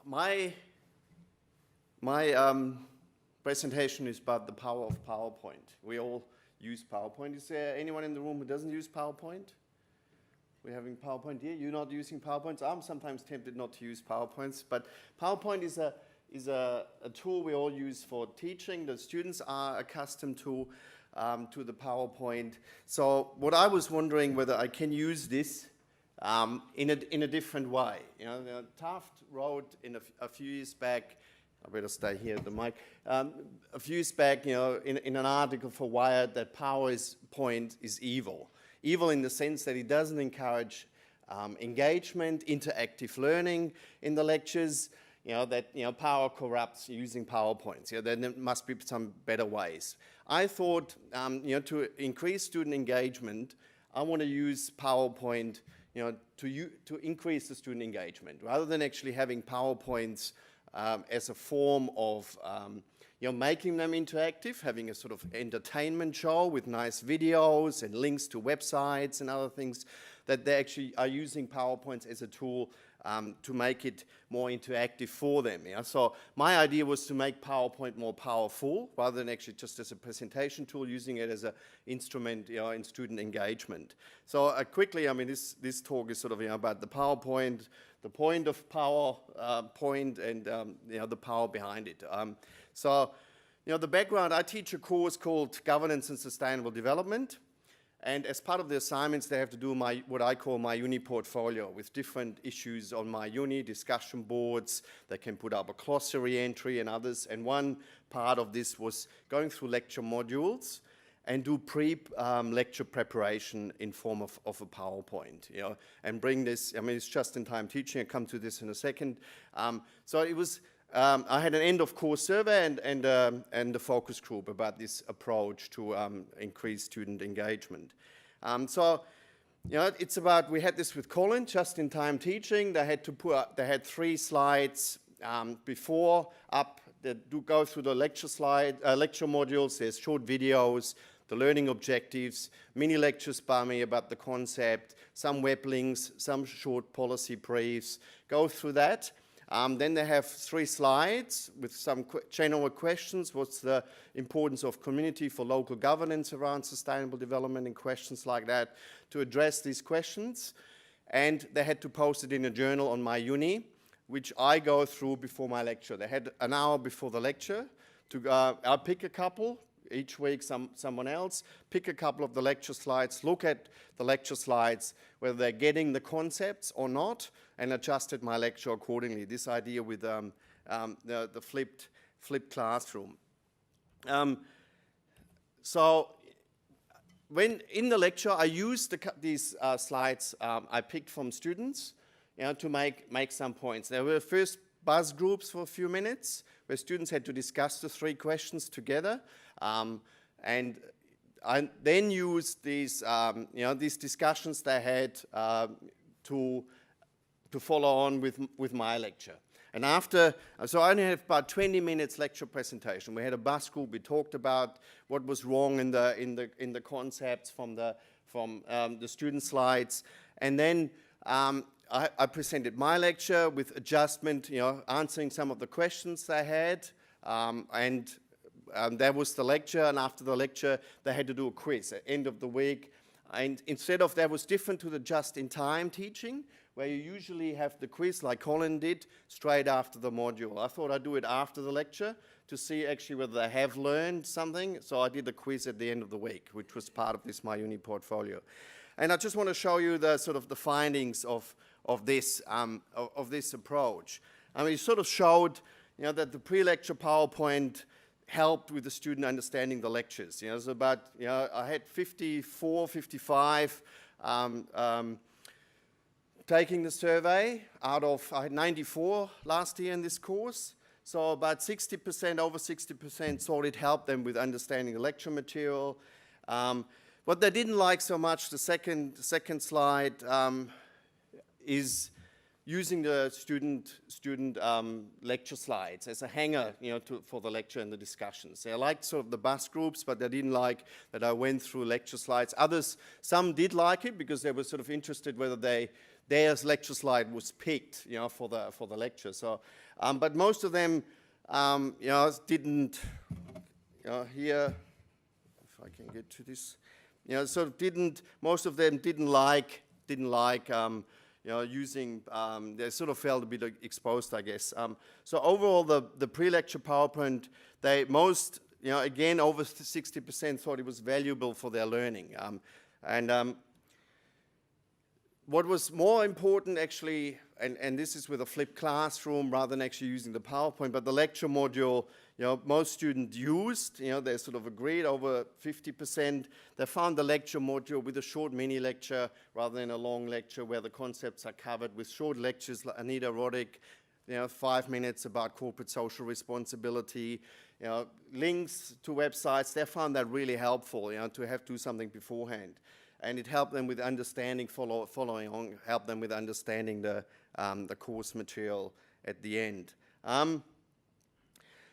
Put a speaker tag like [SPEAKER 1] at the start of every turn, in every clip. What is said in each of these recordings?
[SPEAKER 1] my presentation is about the power of PowerPoint. We all use PowerPoint. Is there anyone in the room who doesn't use PowerPoint? We're having PowerPoint here. You're not using PowerPoints. I'm sometimes tempted not to use PowerPoints, but PowerPoint is a tool we all use for teaching. The students are accustomed to the PowerPoint. So what I was wondering whether I can use this in a different way. You know, Taft wrote a few years back. I better stay here at the mic. A few years back, you know, in an article for Wired, that PowerPoint is evil. Evil in the sense that it doesn't encourage engagement, interactive learning in the lectures. You know, that, you know, power corrupts using PowerPoints. You know, there must be some better ways. I thought, you know, to increase student engagement, I want to use PowerPoint, you know, to increase the student engagement, rather than actually having PowerPoints as a form of, you know, making them interactive, having a sort of entertainment show with nice videos and links to websites and other things, that they actually are using PowerPoints as a tool to make it more interactive for them. Yeah? So my idea was to make PowerPoint more powerful, rather than actually just as a presentation tool, using it as an instrument, you know, in student engagement. So quickly, I mean, this talk is sort of, you know, about the PowerPoint, the point of PowerPoint, and you know, the power behind it. So, you know, the background, I teach a course called Governance and Sustainable Development. And as part of the assignments, they have to do what I call my uni portfolio, with different issues on my uni, discussion boards. They can put up a glossary entry and others. And one part of this was going through lecture modules and do lecture preparation in form of a PowerPoint, you know, and bring this. I mean, it's just-in-time teaching. I'll come to this in a second. So it was. I had an end-of-course survey and a focus group about this approach to increase student engagement. So, you know, it's about, we had this with Colin, just-in-time teaching. They had 3 slides before up that do go through the lecture modules. There's short videos, the learning objectives, mini lectures by me about the concept, some web links, some short policy briefs. Go through that. Then they have 3 slides with some general questions. What's the importance of community for local governance around sustainable development, and questions like that to address these questions. And they had to post it in a journal on my uni, which I go through before my lecture. They had an hour before the lecture to I'll pick a couple. Each week someone else, pick a couple of the lecture slides, look at the lecture slides, whether they're getting the concepts or not, and adjusted my lecture accordingly. This idea with the flipped classroom. So when in the lecture, I used these slides I picked from students, you know, to make some points. There were first buzz groups for a few minutes, where students had to discuss the 3 questions together. And I then used these, you know, these discussions they had to follow on with my lecture. And after, so I only have about 20 minutes lecture presentation. We had a bus group. We talked about what was wrong in the concepts from the student slides, and then I presented my lecture with adjustment, you know, answering some of the questions they had, and that was the lecture. And after the lecture, they had to do a quiz at the end of the week. And instead of, that was different to the just-in-time teaching, where you usually have the quiz, like Colin did, straight after the module. I thought I'd do it after the lecture to see actually whether they have learned something. So I did the quiz at the end of the week, which was part of this My Uni portfolio. And I just want to show you the sort of the findings of this approach. I mean, it sort of showed, you know, that the pre-lecture PowerPoint helped with the student understanding the lectures. You know, it was about, you know, I had 54, 55 taking the survey out of, I had 94 last year in this course. So about 60%, over 60% thought it helped them with understanding the lecture material. What they didn't like so much, the second slide, is using the student lecture slides as a hanger, you know, for the lecture and the discussions. They liked sort of the bus groups, but they didn't like that I went through lecture slides. Others, some did like it because they were sort of interested whether they their lecture slide was picked, you know, for the lecture. So, but most of them, you know, didn't, you know, here, if I can get to this, you know, sort of didn't, most of them didn't like, you know, using, they sort of felt a bit exposed, I guess. So overall, the pre-lecture PowerPoint, they most, you know, again, over 60% thought it was valuable for their learning. What was more important actually, and this is with a flipped classroom rather than actually using the PowerPoint, but the lecture module, you know, most students used, you know, they sort of agreed, over 50%. They found the lecture module with a short mini lecture rather than a long lecture where the concepts are covered with short lectures, Anita Roddick, you know, 5 minutes about corporate social responsibility, you know, links to websites. They found that really helpful, you know, to have to do something beforehand. And it helped them with understanding, following on, helped them with understanding the course material at the end.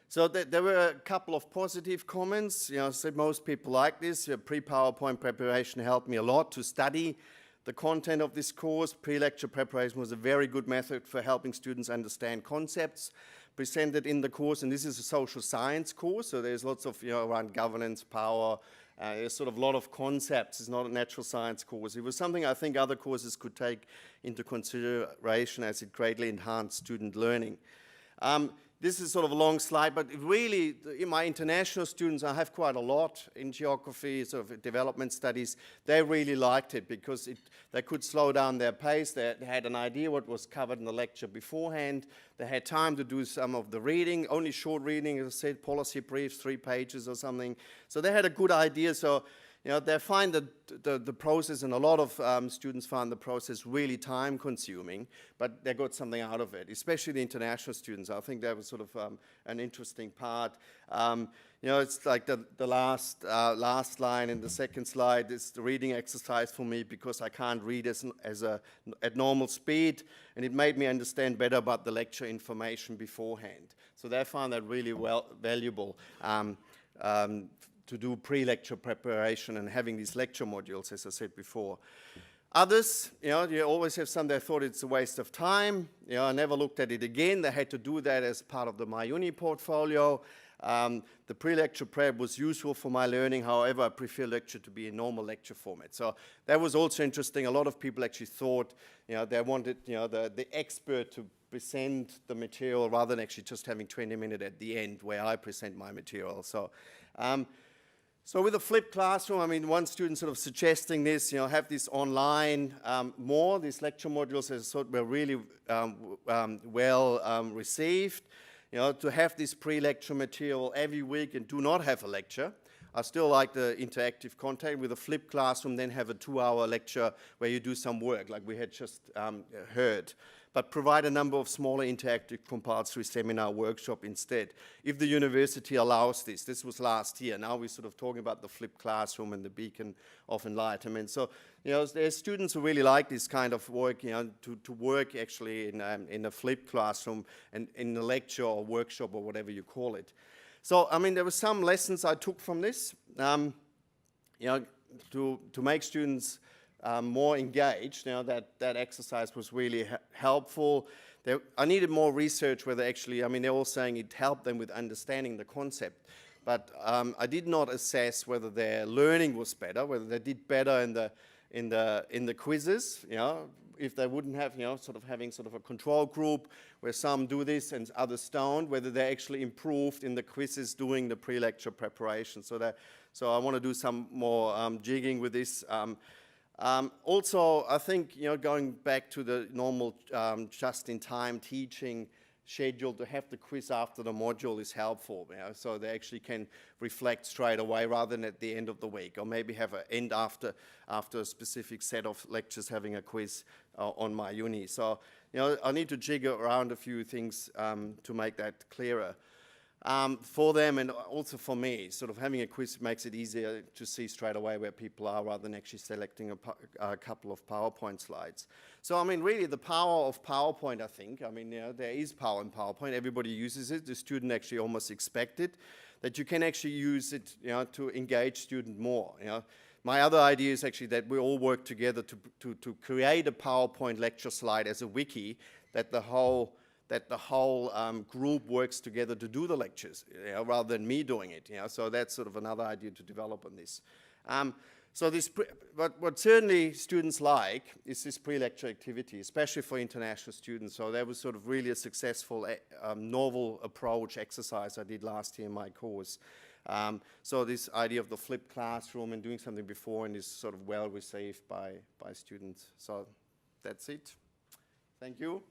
[SPEAKER 1] So there were a couple of positive comments. You know, said most people like this. Pre-PowerPoint preparation helped me a lot to study the content of this course. Pre-lecture preparation was a very good method for helping students understand concepts presented in the course. And this is a social science course, so there's lots of, you know, around governance, power. There's sort of a lot of concepts. It's not a natural science course. It was something I think other courses could take into consideration as it greatly enhanced student learning. This is sort of a long slide, but really, in my international students, I have quite a lot in geography, sort of development studies. They really liked it because they could slow down their pace. They had an idea what was covered in the lecture beforehand. They had time to do some of the reading, only short reading, as I said, policy briefs, 3 pages or something. So they had a good idea. So, you know, they find that the process, and a lot of students find the process really time-consuming, but they got something out of it, especially the international students. I think that was sort of an interesting part. You know, it's like the last line in the second slide is the reading exercise for me because I can't read at normal speed, and it made me understand better about the lecture information beforehand. So they found that really valuable. To do pre-lecture preparation and having these lecture modules, as I said before. Others, you know, you always have some that thought it's a waste of time. You know, I never looked at it again. They had to do that as part of the MyUni portfolio. The pre-lecture prep was useful for my learning. However, I prefer lecture to be in normal lecture format. So that was also interesting. A lot of people actually thought, you know, they wanted, you know, the expert to present the material rather than actually just having 20 minutes at the end where I present my material. So with a flipped classroom, I mean, one student sort of suggesting this, you know, have this online more. These lecture modules, as I thought, were really well received. You know, to have this pre-lecture material every week and do not have a lecture. I still like the interactive content. With a flipped classroom, then have a 2-hour lecture where you do some work, like we had just heard. But provide a number of smaller interactive compulsory seminar workshop instead. If the university allows this. This was last year. Now we're sort of talking about the flipped classroom and the beacon of enlightenment. So, you know, there's students who really like this kind of work, you know, to work actually in a flipped classroom and in a lecture or workshop or whatever you call it. So, I mean, there were some lessons I took from this, you know, to make students more engaged. You know, that exercise was really helpful. I needed more research whether actually, I mean, they're all saying it helped them with understanding the concept, but I did not assess whether their learning was better, whether they did better in the quizzes, you know, if they wouldn't have, you know, sort of having sort of a control group where some do this and others don't, whether they actually improved in the quizzes doing the pre-lecture preparation. So I want to do some more jigging with this. Also, I think, you know, going back to the normal just-in-time teaching schedule, to have the quiz after the module is helpful, you know, so they actually can reflect straight away rather than at the end of the week, or maybe have an end after a specific set of lectures having a quiz on MyUni. So, you know, I need to jig around a few things to make that clearer. For them and also for me, sort of having a quiz makes it easier to see straight away where people are rather than actually selecting a couple of PowerPoint slides. So, I mean, really the power of PowerPoint, I think, I mean, you know, there is power in PowerPoint. Everybody uses it. The student actually almost expects it, that you can actually use it, you know, to engage student more, you know. my other idea is actually that we all work together to create a PowerPoint lecture slide as a wiki, that the whole group works together to do the lectures, rather than me doing it. So that's sort of another idea to develop on this. So what certainly students like is this pre-lecture activity, especially for international students. So that was sort of really a successful novel approach exercise I did last year in my course. So this idea of the flipped classroom and doing something before and is sort of well received by students. So that's it. Thank you.